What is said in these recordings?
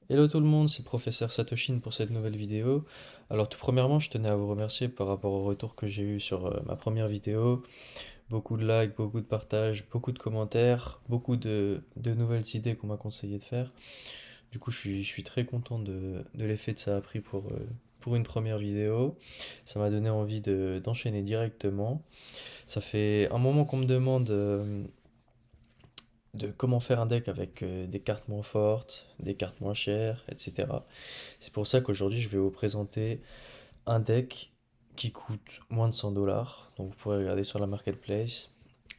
Hello tout le monde, c'est le professeur Satoshin pour cette nouvelle vidéo. Alors tout premièrement, je tenais à vous remercier par rapport au retour que j'ai eu sur ma première vidéo. Beaucoup de likes, beaucoup de partages, beaucoup de commentaires, beaucoup de nouvelles idées qu'on m'a conseillé de faire. Du coup, je suis très content de l'effet que ça a pris pour une première vidéo. Ça m'a donné envie d'enchaîner directement. Ça fait un moment qu'on me demande de comment faire un deck avec des cartes moins fortes, des cartes moins chères, etc. C'est pour ça qu'aujourd'hui, je vais vous présenter un deck qui coûte moins de 100 dollars. Donc vous pourrez regarder sur la marketplace.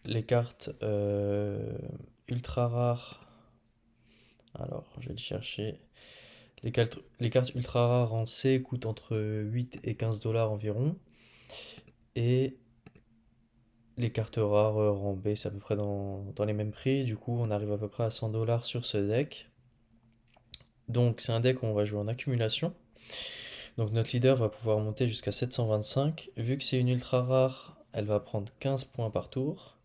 Les cartes ultra rares. Alors, je vais le chercher. Les cartes ultra rares en C coûtent entre 8 et 15 dollars environ. Et les cartes rares en B, c'est à peu près dans les mêmes prix. Du coup, on arrive à peu près à 100 dollars sur ce deck. Donc, c'est un deck où on va jouer en accumulation. Donc notre leader va pouvoir monter jusqu'à 725. Vu que c'est une ultra rare, elle va prendre 15 points par tour.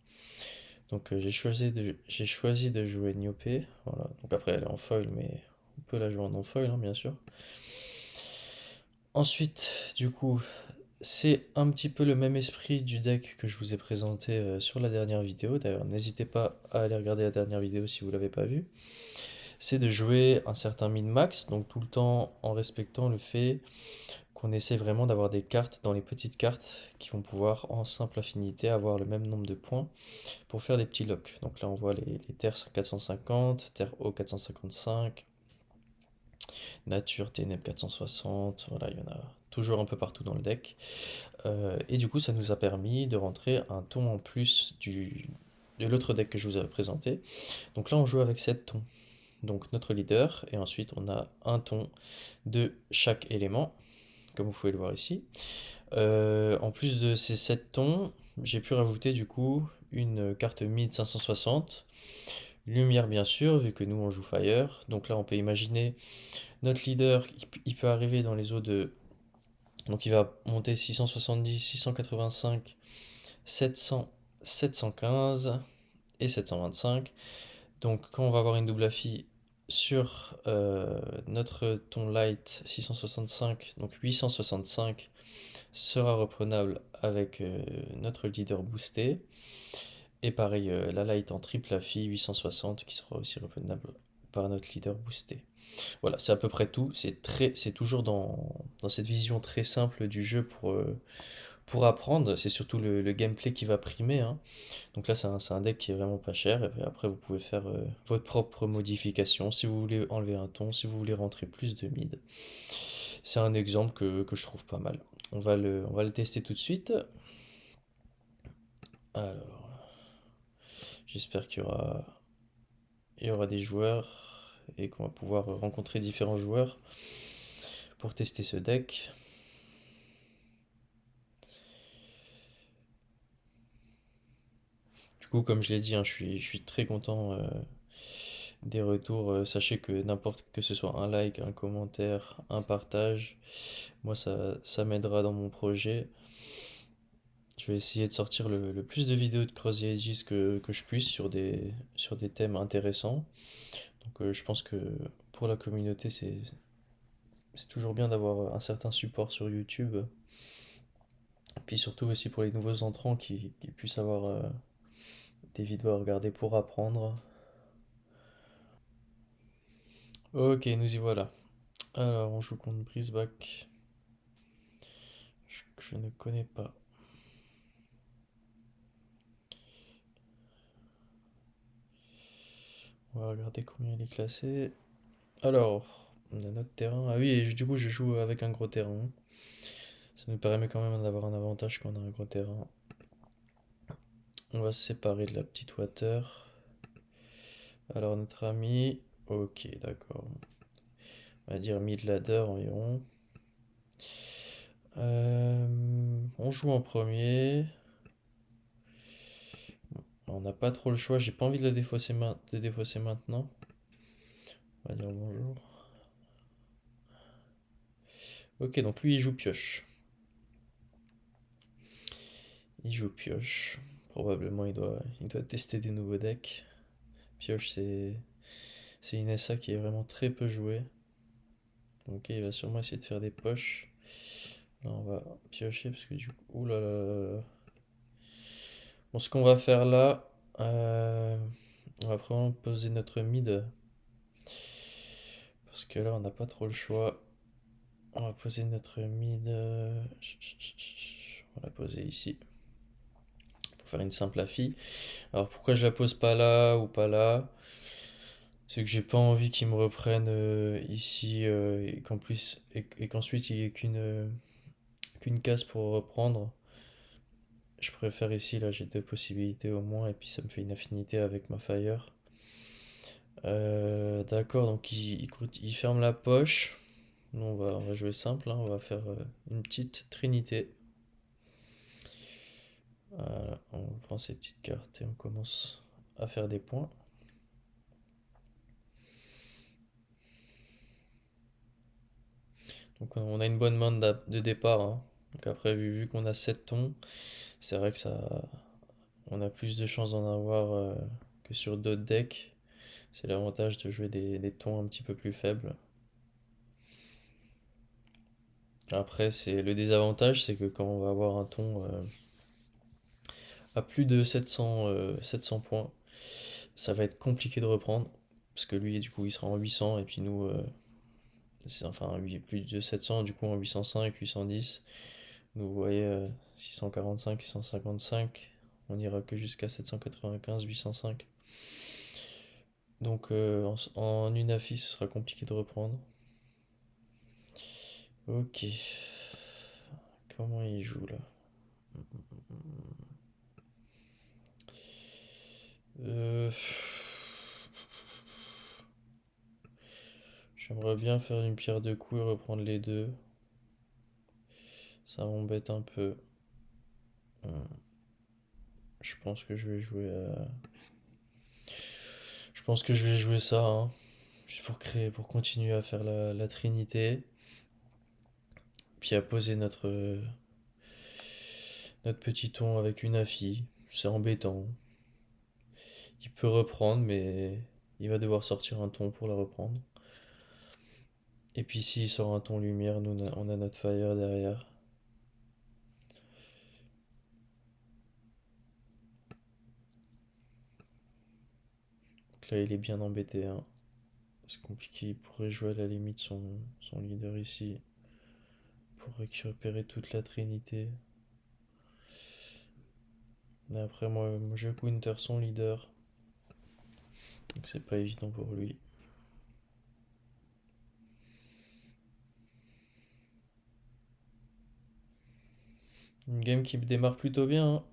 Donc j'ai choisi de jouer Niopé. Voilà. Donc après elle est en foil, mais on peut la jouer en non-foil, hein, bien sûr. Ensuite, du coup, c'est un petit peu le même esprit du deck que je vous ai présenté sur la dernière vidéo. D'ailleurs, n'hésitez pas à aller regarder la dernière vidéo si vous ne l'avez pas vue. C'est de jouer un certain min-max, donc tout le temps en respectant le fait qu'on essaie vraiment d'avoir des cartes dans les petites cartes qui vont pouvoir en simple affinité avoir le même nombre de points pour faire des petits locks. Donc là on voit les terres 450, terre eau 455, nature ténèbres 460, voilà il y en a toujours un peu partout dans le deck. Et du coup ça nous a permis de rentrer un ton en plus de l'autre deck que je vous avais présenté. Donc là on joue avec 7 tons. Donc notre leader et ensuite on a un ton de chaque élément comme vous pouvez le voir ici. En plus de ces 7 tons, j'ai pu rajouter du coup une carte mid 560. Lumière bien sûr, vu que nous on joue Fire. Donc là on peut imaginer notre leader, il peut arriver dans les eaux de... Donc il va monter 670, 685, 700, 715 et 725. Donc quand on va avoir une double affi sur notre ton light 665, donc 865 sera reprenable avec notre leader boosté. Et pareil, la light en triple affi 860 qui sera aussi reprenable par notre leader boosté. Voilà, c'est à peu près tout. C'est toujours dans cette vision très simple du jeu pour apprendre. C'est surtout le gameplay qui va primer, hein. Donc là, c'est un deck qui est vraiment pas cher. Et puis après, vous pouvez faire votre propre modification. Si vous voulez enlever un ton, si vous voulez rentrer plus de mid. C'est un exemple que je trouve pas mal. On va le tester tout de suite. Alors, j'espère qu'il y aura des joueurs et qu'on va pouvoir rencontrer différents joueurs pour tester ce deck. Du coup, comme je l'ai dit, hein, je suis très content des retours. Sachez que n'importe que ce soit un like, un commentaire, un partage, moi ça m'aidera dans mon projet. Je vais essayer de sortir le plus de vidéos de Cross the Ages que je puisse sur des thèmes intéressants. Donc je pense que pour la communauté, c'est toujours bien d'avoir un certain support sur YouTube. Puis surtout aussi pour les nouveaux entrants qui puissent avoir des vidéos à regarder pour apprendre. Ok, nous y voilà. Alors, on joue contre Brisbane. Je ne connais pas. On va regarder combien il est classé. Alors, on a notre terrain. Ah oui, et du coup, je joue avec un gros terrain. Ça nous permet quand même d'avoir un avantage quand on a un gros terrain. On va se séparer de la petite water. Alors, notre ami. Ok, d'accord. On va dire mid ladder environ. On joue en premier. On n'a pas trop le choix. J'ai pas envie de défausser maintenant. On va dire bonjour. Ok, donc lui il joue pioche. Il joue pioche. Probablement il doit tester des nouveaux decks. Pioche c'est une SA qui est vraiment très peu jouée. Ok, il va sûrement essayer de faire des poches. Là, on va piocher parce que du coup. Ouh là là là là. Bon, ce qu'on va faire là, on va vraiment poser notre mid. Parce que là, on n'a pas trop le choix. On va poser notre mid. On va la poser ici. Pour faire une simple affi. Alors pourquoi je la pose pas là ou pas là? C'est que j'ai pas envie qu'ils me reprennent ici et qu'en plus et qu'ensuite il y ait qu'une case pour reprendre. Je préfère ici, là j'ai deux possibilités au moins et puis ça me fait une affinité avec ma fire. D'accord, donc il ferme la poche. Nous on va jouer simple, hein, on va faire une petite trinité. Voilà, on prend ces petites cartes et on commence à faire des points. Donc on a une bonne main de départ, hein. Donc après, vu qu'on a 7 tons, c'est vrai que on a plus de chances d'en avoir que sur d'autres decks. C'est l'avantage de jouer des tons un petit peu plus faibles. Après, le désavantage, c'est que quand on va avoir un ton à plus de 700 points, ça va être compliqué de reprendre. Parce que lui, du coup, il sera en 800 et puis nous, enfin, plus de 700, du coup, en 805, 810. Nous, vous voyez, 645, 655, on ira que jusqu'à 795, 805. Donc en une affiche, ce sera compliqué de reprendre. Ok. Comment il joue là? Euh, J'aimerais bien faire une pierre de coups et reprendre les deux. Ça m'embête un peu. Je pense que je vais jouer Je pense que je vais jouer ça, hein. Juste pour continuer à faire la trinité. Puis à poser notre petit ton avec une affi. C'est embêtant. Il peut reprendre, mais il va devoir sortir un ton pour la reprendre. Et puis s'il sort un ton lumière, nous on a notre fire derrière. Donc là il est bien embêté, hein. C'est compliqué, il pourrait jouer à la limite son leader ici pour récupérer toute la trinité. Mais après moi je counter son leader. Donc c'est pas évident pour lui. Une game qui démarre plutôt bien, hein.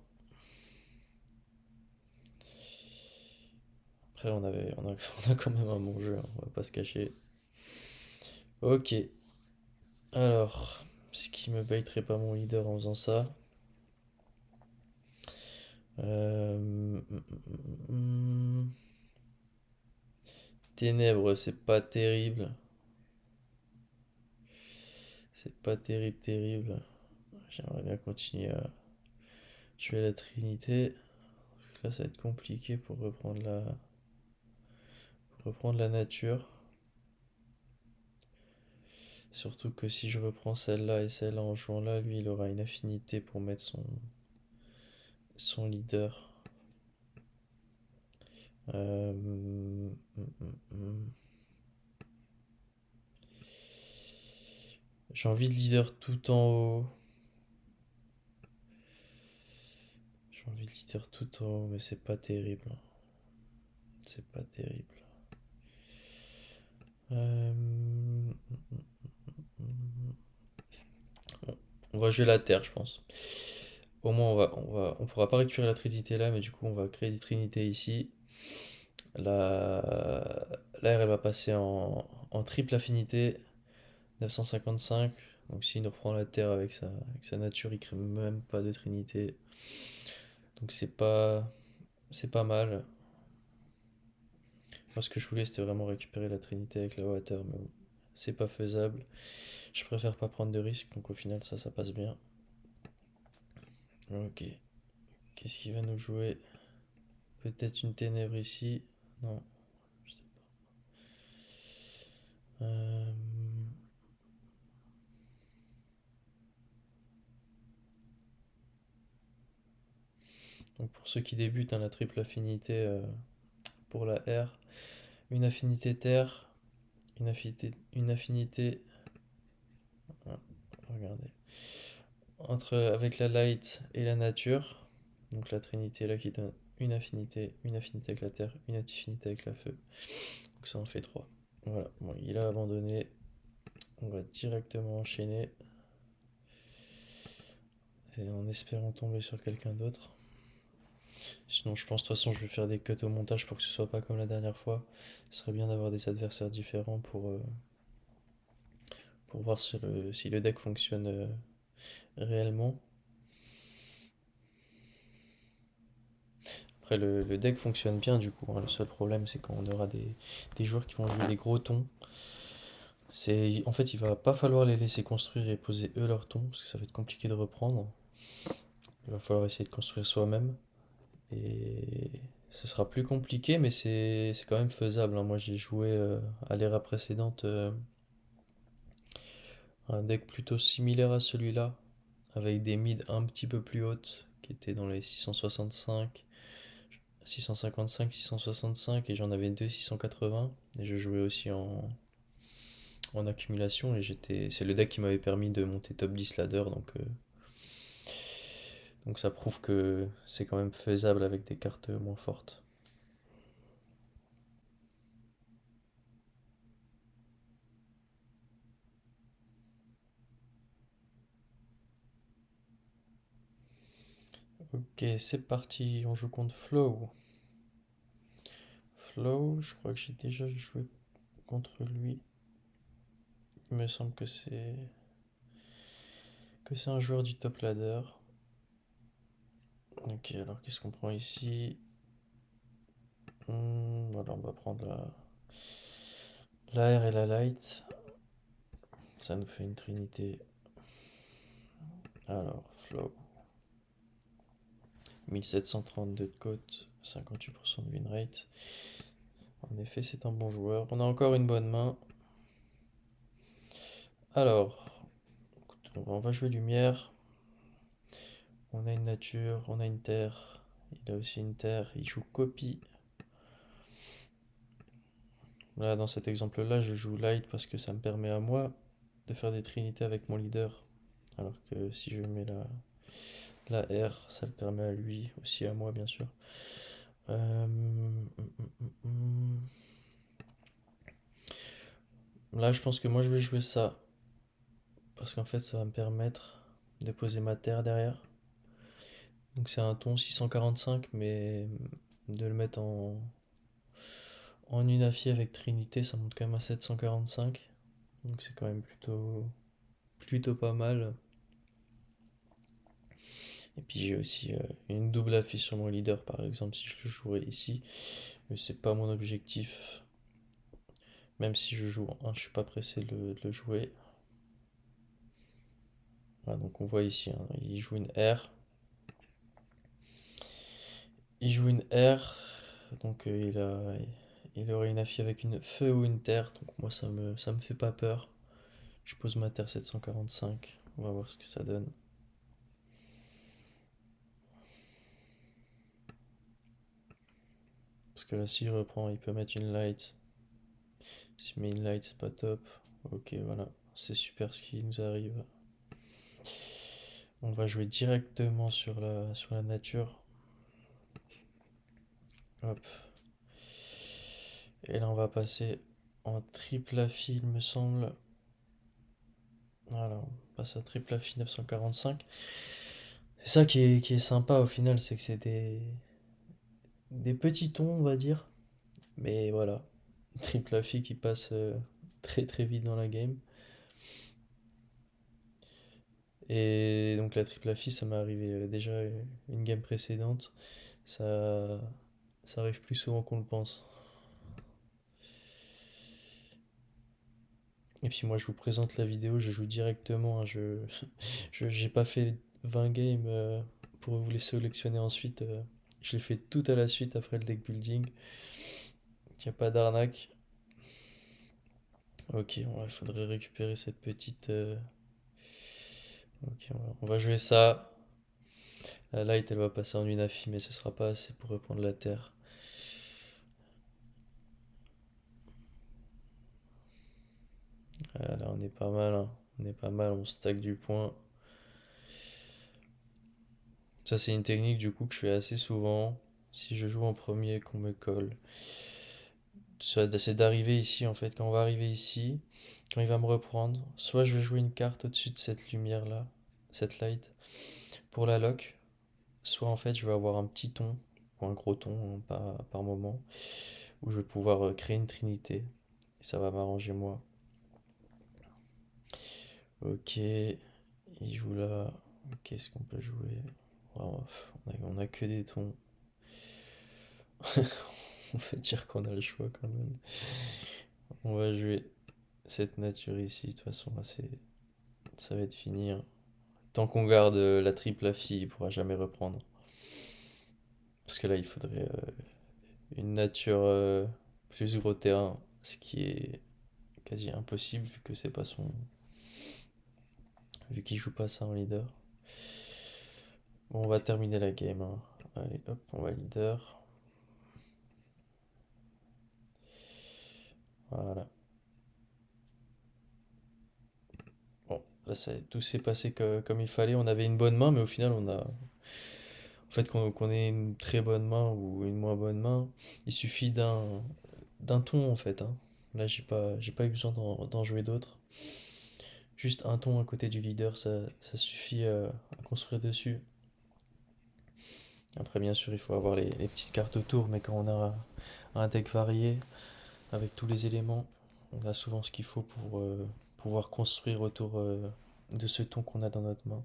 Après on a quand même un bon jeu, hein, on va pas se cacher. Ok. Alors, ce qui me baiterait pas mon leader en faisant ça. Euh, Ténèbres, c'est pas terrible. C'est pas terrible, terrible. J'aimerais bien continuer à tuer la Trinité. Là, ça va être compliqué pour reprendre la nature. Surtout que si je reprends celle-là et celle-là en jouant là, lui, il aura une affinité pour mettre son leader. Euh, mm, mm, mm. J'ai envie de leader tout en haut. J'ai envie de leader tout en haut, mais c'est pas terrible. C'est pas terrible. Euh, on va jouer la terre, je pense. Au moins, on pourra pas récupérer la trinité là, mais du coup, on va créer des trinités ici. La, L'air, elle va passer en triple affinité, 955. Donc, s'il nous reprend la terre avec sa nature, il crée même pas de trinité. Donc, c'est pas mal. Moi, ce que je voulais, c'était vraiment récupérer la trinité avec la water, mais bon, c'est pas faisable. Je préfère pas prendre de risques, donc au final, ça passe bien. Ok. Qu'est-ce qu'il va nous jouer? Peut-être une ténèbre ici. Non, je sais pas. Donc pour ceux qui débutent, hein, la triple affinité pour la R, une affinité terre, une affinité, ah, regardez, avec la light et la nature, donc la trinité là qui donne une affinité avec la terre, une affinité avec la feu, donc ça en fait 3. Voilà, bon, il a abandonné, on va directement enchaîner, et en espérant tomber sur quelqu'un d'autre. Sinon, je pense de toute façon, je vais faire des cuts au montage pour que ce soit pas comme la dernière fois. Ce serait bien d'avoir des adversaires différents pour voir si le deck fonctionne réellement. Après, le deck fonctionne bien du coup, hein. Le seul problème, c'est qu'on aura des joueurs qui vont jouer des gros tons. En fait, il va pas falloir les laisser construire et poser eux leurs tons, parce que ça va être compliqué de reprendre. Il va falloir essayer de construire soi-même. Et ce sera plus compliqué, mais c'est quand même faisable, hein. Moi, j'ai joué à l'ère précédente un deck plutôt similaire à celui-là, avec des mids un petit peu plus hautes, qui étaient dans les 665, 655, 665, et j'en avais deux 680. Et je jouais aussi en accumulation, et c'est le deck qui m'avait permis de monter top 10 ladder, donc ça prouve que c'est quand même faisable avec des cartes moins fortes. Ok, c'est parti, on joue contre Flow. Flow, je crois que j'ai déjà joué contre lui. Il me semble que c'est un joueur du top ladder. Ok, alors qu'est-ce qu'on prend ici? Voilà, on va prendre la R et la light. Ça nous fait une trinité. Alors, Flow. 1732 de cote, 58% de win rate. En effet, c'est un bon joueur. On a encore une bonne main. Alors, on va jouer lumière. On a une nature, on a une terre. Il a aussi une terre. Il joue copie. Là, dans cet exemple-là, je joue light parce que ça me permet à moi de faire des trinités avec mon leader. Alors que si je mets la R, ça le permet à lui, aussi à moi, bien sûr. Là, je pense que moi, je vais jouer ça. Parce qu'en fait, ça va me permettre de poser ma terre derrière. Donc c'est un ton 645, mais de le mettre en Unafi avec Trinité, ça monte quand même à 745. Donc c'est quand même plutôt pas mal. Et puis j'ai aussi une double affiche sur mon leader, par exemple, si je le jouerais ici. Mais c'est pas mon objectif. Même si je joue en 1, je suis pas pressé de le jouer. Voilà, donc on voit ici, hein, il joue une R. Il joue une R. Donc il aurait une affi avec une feu ou une terre. Donc moi ça me fait pas peur. Je pose ma terre 745. On va voir ce que ça donne. Parce que là s'il reprend, il peut mettre une light. S'il met une light, c'est pas top. Ok, voilà. C'est super ce qui nous arrive. On va jouer directement sur la nature. Hop. Et là on va passer en triple affi, il me semble. Voilà, on passe à triple affi 945. C'est ça qui est sympa au final, c'est que c'est des petits tons, on va dire. Mais voilà, triple affi qui passe très très vite dans la game. Et donc la triple affi, ça m'est arrivé déjà une game précédente. Ça, ça arrive plus souvent qu'on le pense. Et puis moi, je vous présente la vidéo, je joue directement, hein. J'ai pas fait 20 games pour vous les sélectionner ensuite. Je l'ai fait tout à la suite après le deck building. Il n'y a pas d'arnaque. Ok, il faudrait récupérer cette petite. Ok, on va jouer ça. La light, elle va passer en une affi, mais ce sera pas assez pour reprendre la terre. Ah, là, on est pas mal, hein. On est pas mal, on stack du point. Ça, c'est une technique du coup que je fais assez souvent. Si je joue en premier, qu'on me colle. C'est d'arriver ici en fait. Quand on va arriver ici, quand il va me reprendre, soit je vais jouer une carte au-dessus de cette lumière là, cette light, pour la lock, soit en fait je vais avoir un petit ton, ou un gros ton hein, par moment, où je vais pouvoir créer une trinité. Et ça va m'arranger moi. Ok, il joue là. Qu'est-ce qu'on peut jouer? Vraiment, on a que des tons. On va dire qu'on a le choix quand même. On va jouer cette nature ici. De toute façon, là, ça va être fini, hein. Tant qu'on garde la triple affi, il pourra jamais reprendre. Parce que là, il faudrait une nature plus gros terrain, ce qui est quasi impossible vu que c'est pas son, vu qu'il joue pas ça en leader. Bon, on va terminer la game, hein. Allez, hop, on va leader. Voilà. Bon, là, tout s'est passé comme il fallait. On avait une bonne main, mais au final, en fait, qu'on ait une très bonne main ou une moins bonne main, il suffit d'un ton, en fait, hein. Là, j'ai pas eu besoin d'en jouer d'autres. Juste un ton à côté du leader, ça suffit à construire dessus. Après, bien sûr, il faut avoir les petites cartes autour, mais quand on a un deck varié, avec tous les éléments, on a souvent ce qu'il faut pour pouvoir construire autour de ce ton qu'on a dans notre main.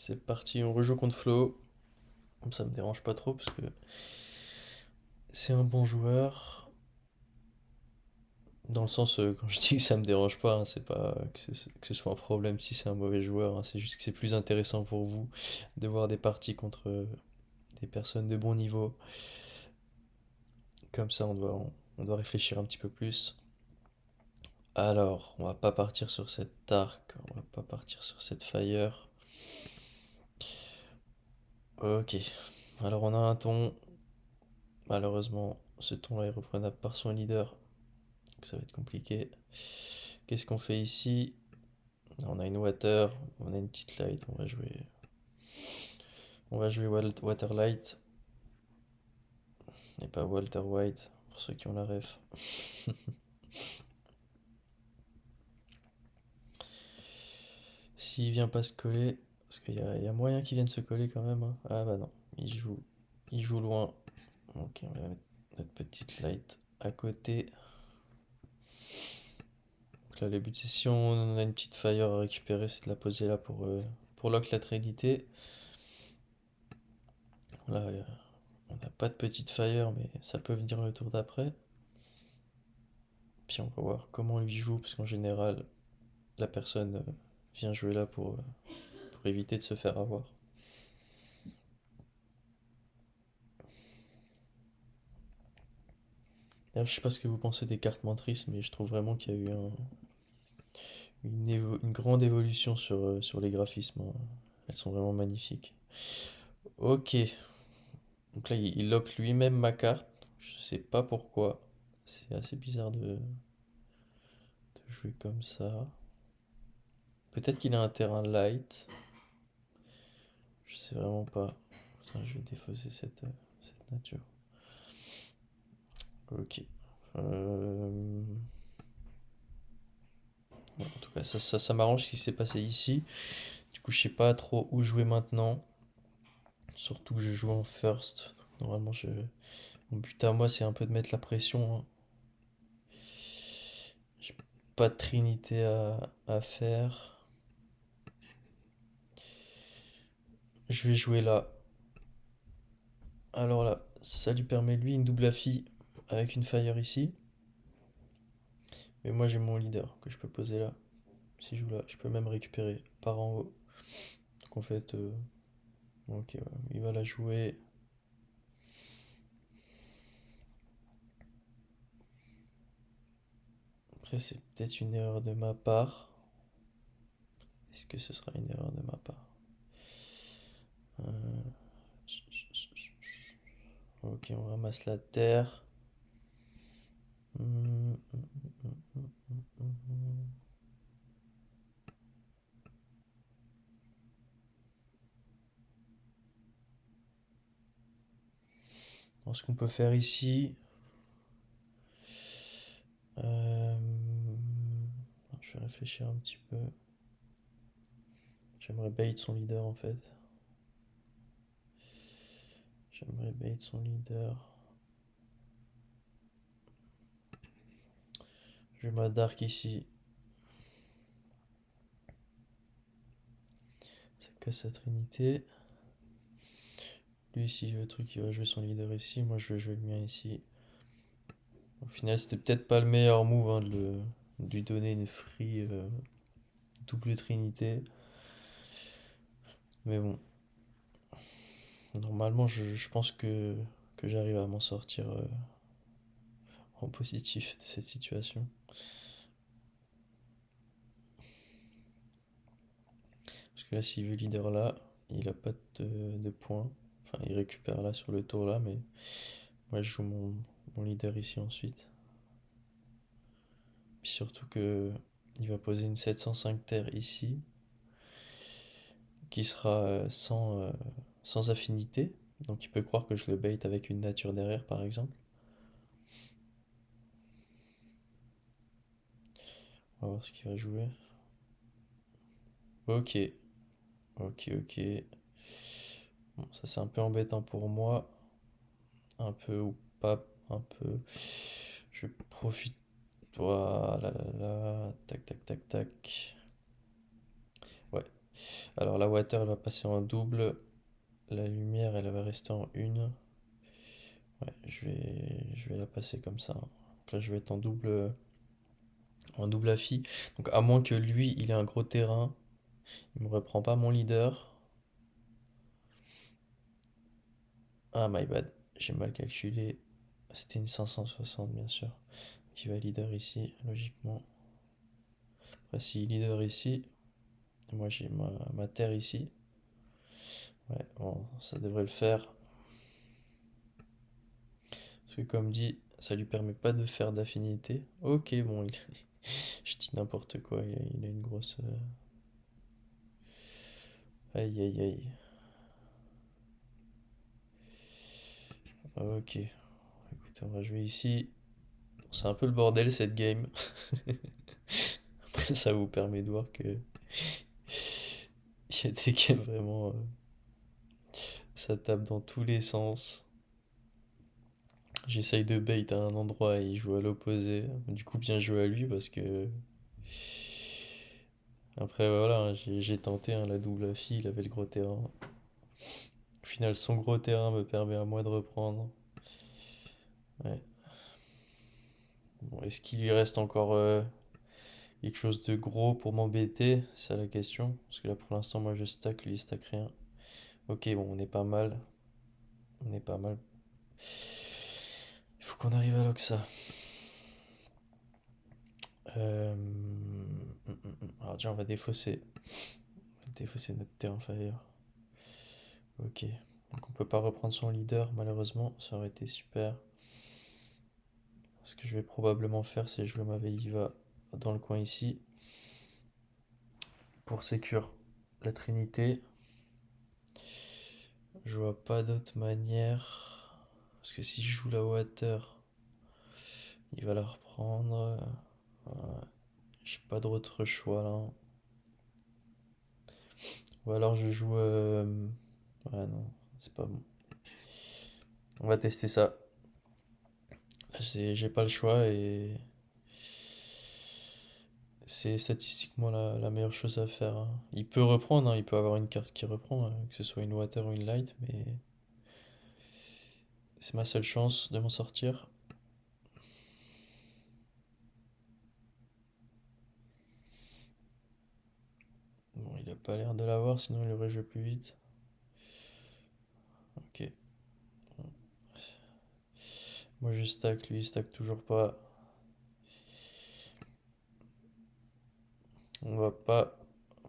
C'est parti, on rejoue contre Flo. Ça me dérange pas trop parce que c'est un bon joueur. Dans le sens, quand je dis que ça me dérange pas, hein, c'est pas que ce soit un problème si c'est un mauvais joueur, hein, c'est juste que c'est plus intéressant pour vous de voir des parties contre des personnes de bon niveau. Comme ça, on doit réfléchir un petit peu plus. Alors, on va pas partir sur cette arc, on va pas partir sur cette fire. Ok, alors on a un ton. Malheureusement, ce ton-là est reprenable par son leader, donc ça va être compliqué. Qu'est-ce qu'on fait ici? On a une water, on a une petite light, on va jouer water light et pas Walter White pour ceux qui ont la ref. S'il vient pas se coller, parce qu'il y a moyen qu'il vienne se coller quand même, hein. Ah bah non, il joue loin. Ok, on va mettre notre petite light à côté. Donc là, le but c'est si on a une petite fire à récupérer, c'est de la poser là pour lock la trinité. Là, on n'a pas de petite fire, mais ça peut venir le tour d'après. Puis on va voir comment on lui joue, parce qu'en général, la personne vient jouer là pour éviter de se faire avoir. D'ailleurs, je sais pas ce que vous pensez des cartes mentrices, mais je trouve vraiment qu'il y a eu une grande évolution sur les graphismes, hein. Elles sont vraiment magnifiques. Ok, donc là, il lock lui-même ma carte. Je sais pas pourquoi. C'est assez bizarre de jouer comme ça. Peut-être qu'il a un terrain light. Je sais vraiment pas. Putain, je vais défausser cette nature. Ok. Bon, en tout cas, ça m'arrange ce qui s'est passé ici. Du coup, je sais pas trop où jouer maintenant. Surtout que je joue en first. Donc, normalement, mon but à moi, c'est un peu de mettre la pression, hein. J'ai pas de trinité à faire. Je vais jouer là. Alors là, ça lui permet lui une double affi avec une fire ici. Mais moi j'ai mon leader que je peux poser là. Si je joue là, je peux même récupérer par en haut. Donc en fait, ok, ouais, il va la jouer. Après, c'est peut-être une erreur de ma part. Est-ce que ce sera une erreur de ma part? Euh, Ok, on ramasse la terre. Hum, hum, hum, hum, hum, hum, hum. Alors, ce qu'on peut faire ici, euh, je vais réfléchir un petit peu. J'aimerais bait son leader en fait. J'aimerais bait son leader. Je vais ma dark ici. Ça casse sa trinité. Lui ici, le truc, il va jouer son leader ici. Moi, je vais jouer le mien ici. Au final, c'était peut-être pas le meilleur move hein, de lui donner une free double trinité. Mais bon, normalement, je pense que j'arrive à m'en sortir en positif de cette situation. Parce que là, s'il veut leader là, il a pas de points. Enfin, il récupère là sur le tour là, mais moi, je joue mon leader ici ensuite. Puis surtout que il va poser une 705 terre ici, qui sera sans affinité. Donc il peut croire que je le bait avec une nature derrière, par exemple. On va voir ce qu'il va jouer. Ok, ok. Bon, ça c'est un peu embêtant pour moi. Un peu ou pas, un peu. Je profite. Voilà, là. Tac. Ouais. Alors la water elle va passer en double. La lumière elle va rester en une. Ouais, je vais la passer comme ça. Donc là je vais être en double affi. Donc à moins que lui il ait un gros terrain, il me reprend pas mon leader. Ah my bad, j'ai mal calculé. C'était une 560 bien sûr. Qui va leader ici, logiquement. Après s'il leader ici, moi j'ai ma terre ici. Ouais, bon, ça devrait le faire. Parce que comme dit, ça lui permet pas de faire d'affinité. Ok, bon, je dis n'importe quoi, il a une grosse... Aïe. Ok, écoute, on va jouer ici. C'est un peu le bordel cette game. Après, ça vous permet de voir que il y a des games vraiment... ça tape dans tous les sens. J'essaye de bait à un endroit et il joue à l'opposé. Du coup, bien joué à lui parce que... Après, voilà, hein, j'ai tenté hein, la double fille, il avait le gros terrain. Au final, son gros terrain me permet à moi de reprendre. Ouais. Bon, est-ce qu'il lui reste encore quelque chose de gros pour m'embêter? C'est la question. Parce que là, pour l'instant, moi, je stack, lui, il stack rien. Ok, bon, on est pas mal. On est pas mal. Il faut qu'on arrive à lock ça. Alors déjà, on va défausser notre terrain fire. Ok. Donc on peut pas reprendre son leader, malheureusement. Ça aurait été super. Ce que je vais probablement faire, c'est jouer ma Veiva dans le coin ici. Pour sécure la Trinité. Je vois pas d'autre manière. Parce que si je joue la water, il va la reprendre. Ouais, j'ai pas d'autre choix là. Ou alors je joue. Ouais, non, c'est pas bon. On va tester ça. J'ai pas le choix et c'est statistiquement la meilleure chose à faire, hein. Il peut reprendre, hein, il peut avoir une carte qui reprend, que ce soit une water ou une light, mais c'est ma seule chance de m'en sortir. Bon, il a pas l'air de l'avoir, sinon il aurait joué plus vite. Ok. Moi je stack, lui il stack toujours pas. On va pas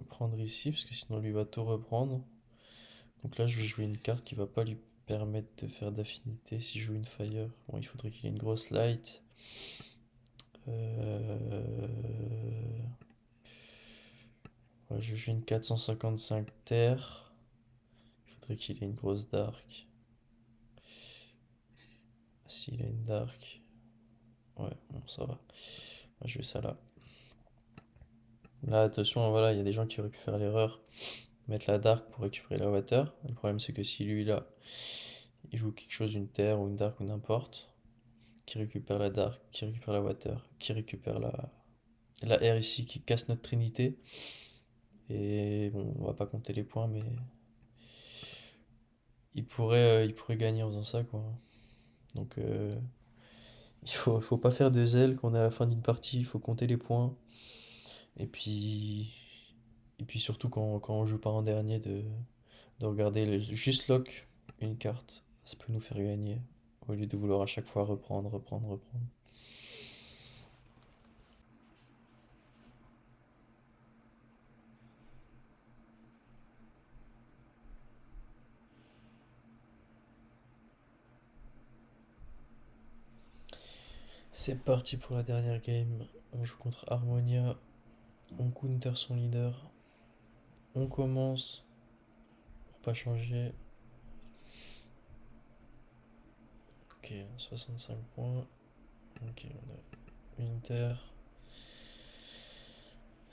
prendre ici, parce que sinon lui va tout reprendre. Donc là je vais jouer une carte qui va pas lui permettre de faire d'affinité si je joue une fire. Bon, il faudrait qu'il ait une grosse light. Ouais, je joue une 455 terre. Il faudrait qu'il ait une grosse dark. S'il a une dark. Ouais, bon, ça va. Moi, je vais ça là. Là, attention, voilà, il y a des gens qui auraient pu faire l'erreur, mettre la dark pour récupérer la water. Le problème, c'est que si lui, là, il joue quelque chose, une terre ou une dark ou n'importe, qui récupère la dark, qui récupère la water, qui récupère la R ici, qui casse notre trinité. Et bon, on va pas compter les points, mais il pourrait gagner en faisant ça, quoi. Donc, faut pas faire de zèle quand on est à la fin d'une partie, il faut compter les points. Et puis, et puis surtout quand on joue pas en dernier, de regarder juste lock une carte. Ça peut nous faire gagner, au lieu de vouloir à chaque fois reprendre, reprendre, reprendre. C'est parti pour la dernière game. On joue contre Harmonia. On counter son leader. On commence pour pas changer. Ok, 65 points. Ok, on a une terre.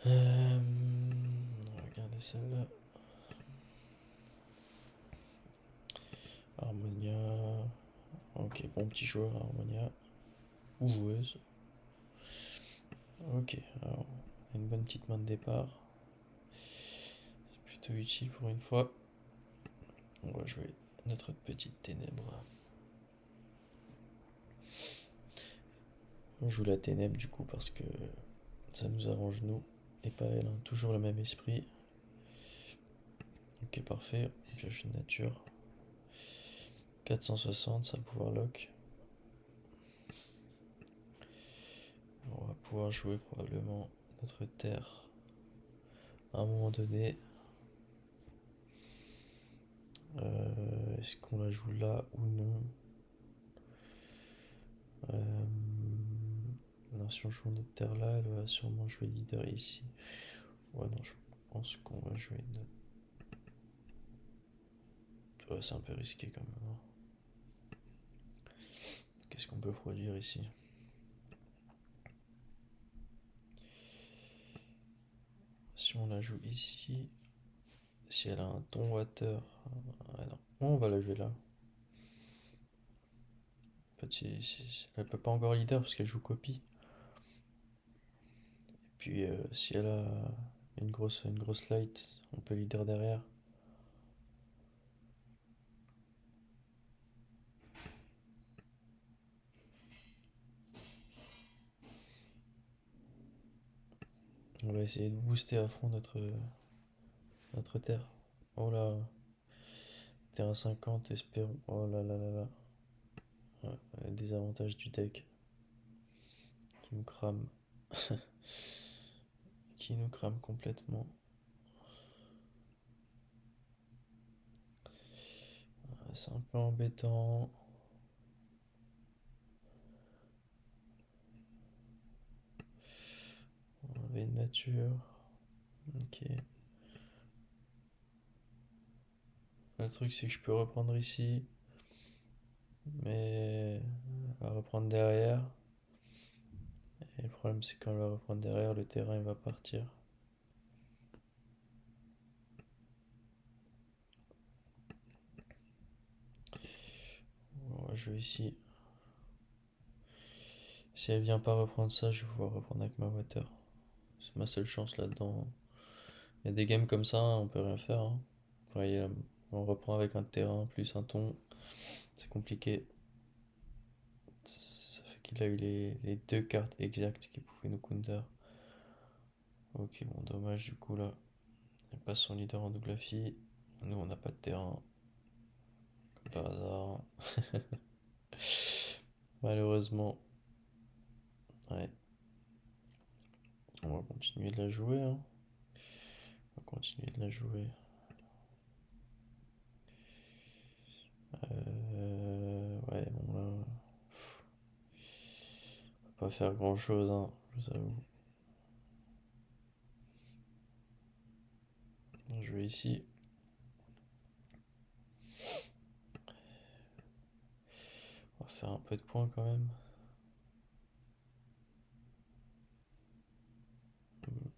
On va regarder celle-là. Harmonia. Ok, bon petit joueur Harmonia. Ou joueuse. Ok, alors une bonne petite main de départ. C'est plutôt utile pour une fois. On va jouer notre petite ténèbre. On joue la ténèbre du coup parce que ça nous arrange nous et pas elle, hein. Toujours le même esprit. Ok, parfait. On pioche une nature. 460, ça va pouvoir lock. On va pouvoir jouer probablement notre terre à un moment donné. Est-ce qu'on la joue là ou non? Non, si on joue notre terre là, elle va sûrement jouer leader ici. Ouais, non, je pense qu'on va jouer notre. Ouais, c'est un peu risqué quand même, hein. Qu'est-ce qu'on peut produire ici? Si on la joue ici, si elle a un ton water. Ah non, on va la jouer là. En fait, elle peut pas encore leader parce qu'elle joue copie. Et puis, si elle a une grosse light, on peut leader derrière. On va essayer de booster à fond notre terre. Oh là, terrain 50, espérons. Oh là là là là. Ouais, des avantages du deck qui nous crame. Qui nous crame complètement. C'est un peu embêtant. On avait une nature. Ok. Le truc, c'est que je peux reprendre ici. Mais elle va reprendre derrière. Et le problème, c'est quand elle va reprendre derrière, le terrain il va partir. On va jouer ici. Si elle vient pas reprendre ça, je vais pouvoir reprendre avec ma water. C'est ma seule chance là-dedans. Il y a des games comme ça, on peut rien faire, hein. Vous voyez, là, on reprend avec un terrain plus un ton. C'est compliqué. Ça fait qu'il a eu les deux cartes exactes qui pouvaient nous counter. Ok, bon, dommage du coup là. Il passe son leader en double fille. Nous, on n'a pas de terrain, comme par hasard. Malheureusement. Ouais, on va continuer de la jouer, hein. On va continuer de la jouer. Ouais, bon là, on va pas faire grand chose, hein, je vous avoue. Je vais ici. On va faire un peu de points quand même.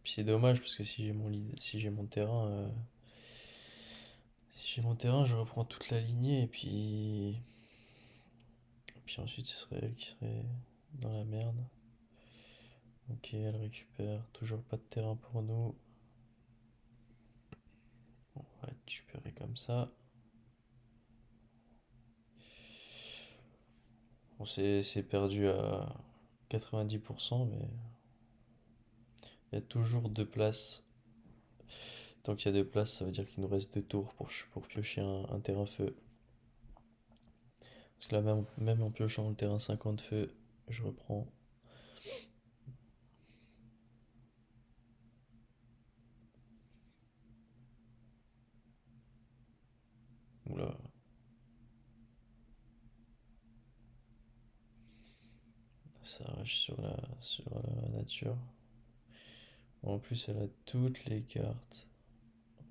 Puis c'est dommage parce que si j'ai si j'ai mon terrain, si j'ai mon terrain, je reprends toute la lignée et puis ensuite ce serait elle qui serait dans la merde. Ok, elle récupère. Toujours pas de terrain pour nous. On va récupérer comme ça. Bon, c'est perdu à 90%, mais il y a toujours deux places. Tant qu'il y a deux places, ça veut dire qu'il nous reste deux tours pour piocher un terrain feu. Parce que là, même en piochant le terrain 50 feu, je reprends. Oula, ça arrache sur la nature. En plus, elle a toutes les cartes.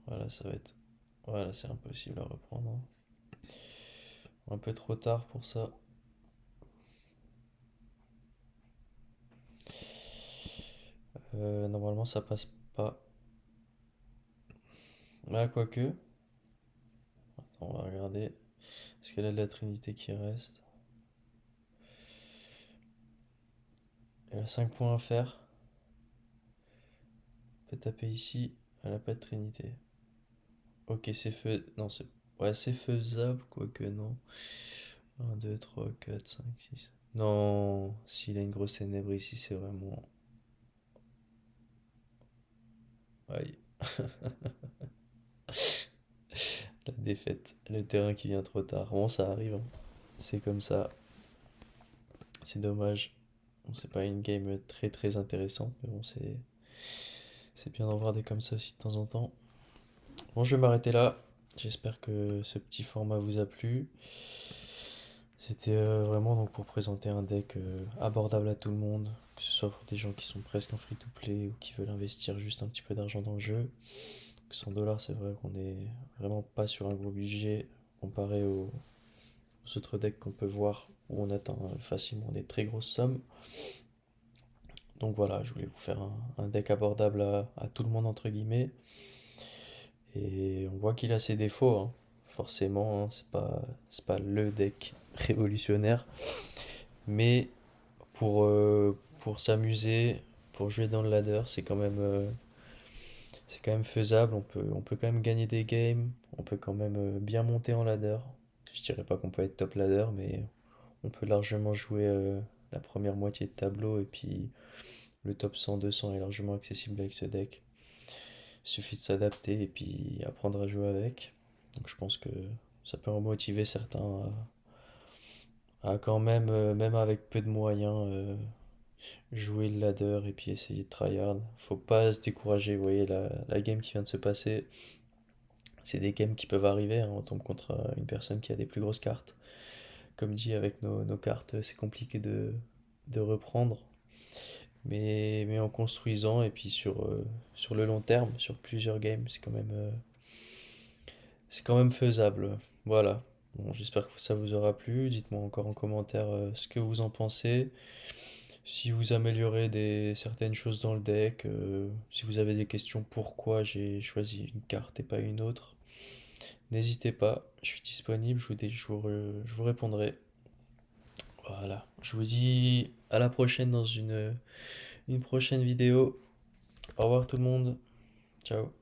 Voilà, ça va être. Voilà, c'est impossible à reprendre, hein. Un peu trop tard pour ça. Normalement, ça passe pas. Ah, quoique. On va regarder. Est-ce qu'elle a de la Trinité qui reste? Elle a 5 points à faire. On peut taper ici. Elle a pas de Trinité. Ok, c'est fait. Non, c'est. Ouais, c'est faisable, quoique non. Un 2 3 4 5 6. Non, s'il a une grosse ténèbre ici, c'est vraiment. Aïe, la défaite. Le terrain qui vient trop tard. Bon, ça arrive, hein. C'est comme ça. C'est dommage. Bon, c'est pas une game très très intéressante, mais bon, c'est bien d'en voir des comme ça aussi de temps en temps. Bon, je vais m'arrêter là. J'espère que ce petit format vous a plu. C'était vraiment donc pour présenter un deck abordable à tout le monde, que ce soit pour des gens qui sont presque en free-to-play ou qui veulent investir juste un petit peu d'argent dans le jeu. 100 dollars, c'est vrai qu'on est vraiment pas sur un gros budget comparé aux autres decks qu'on peut voir où on atteint facilement des très grosses sommes. Donc voilà, je voulais vous faire un deck abordable à tout le monde entre guillemets. Et on voit qu'il a ses défauts, hein. Forcément, hein, c'est pas le deck révolutionnaire. Mais pour s'amuser, pour jouer dans le ladder, c'est quand même faisable. On peut quand même gagner des games. On peut quand même bien monter en ladder. Je dirais pas qu'on peut être top ladder, mais on peut largement jouer la première moitié de tableau. Et puis le top 100-200 est largement accessible avec ce deck. Il suffit de s'adapter et puis apprendre à jouer avec. Donc je pense que ça peut en motiver certains à quand même, même avec peu de moyens, jouer le ladder et puis essayer de tryhard. Faut pas se décourager, vous voyez, la game qui vient de se passer, c'est des games qui peuvent arriver, hein. On tombe contre une personne qui a des plus grosses cartes. Comme dit, avec nos cartes, c'est compliqué de reprendre. Mais en construisant et puis sur le long terme, sur plusieurs games, c'est quand même faisable. Voilà. Bon, j'espère que ça vous aura plu. Dites-moi encore en commentaire ce que vous en pensez. Si vous améliorez certaines choses dans le deck, si vous avez des questions pourquoi j'ai choisi une carte et pas une autre, n'hésitez pas, je suis disponible, je vous répondrai. Voilà, je vous dis à la prochaine dans une prochaine vidéo. Au revoir tout le monde. Ciao.